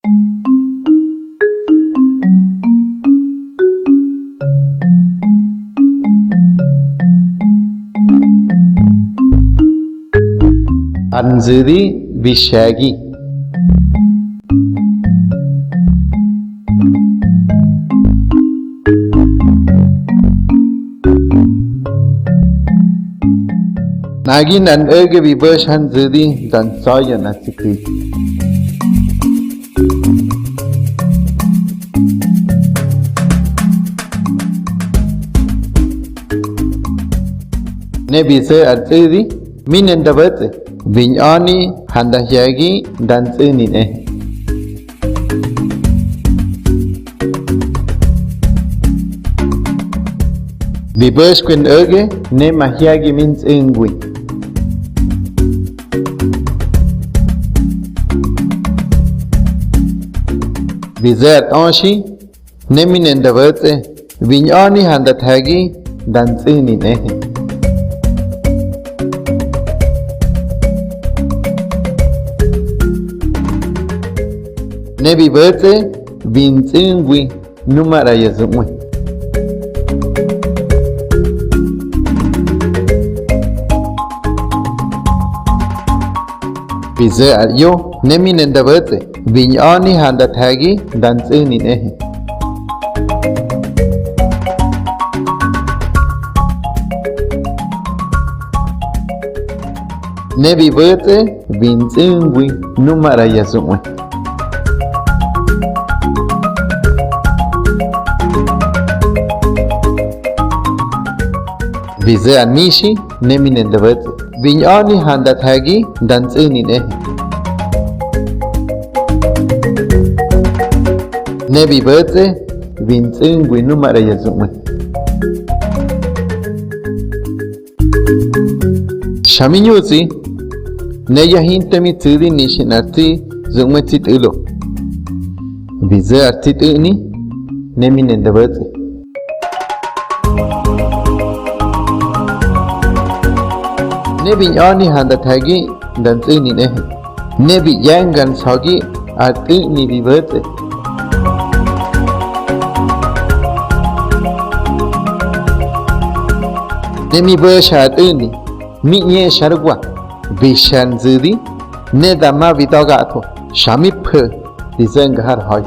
Anzuri Vishagi. Nagin an erge viversh Anzuri dan soya nasikri. Ne bise Anzuri minen davate. Vinyani handahyagi dan tsinine. Vibers kwen erge ne mahyagi min tsingwi. Vizet onshi ne minen davate vinyani handahyagi dan tsinine. Nebi bete vintsingwi numara yazumwe. Bize alyo nemi nenda bete vinyani handa thagi dan tsini nehe. Nebi bete vintsingwi numara yazumwe. Vize anishi nemi nendavat vinyani handa thagi dan tsini nehe. Nebi bete vintsingwi numara yazumwe. Shaminyuzi ne yahinte mi tsiri nishin arti zumwe titulo. Vize arti tini nemi nendavat. Nebi yani handa thagi dan tsini nehe. Nebi yangan sagi arti ni vivete. Nemi bersha ini minye shargwa vishan zidi ne dama vidogato shamip dizengar hoy.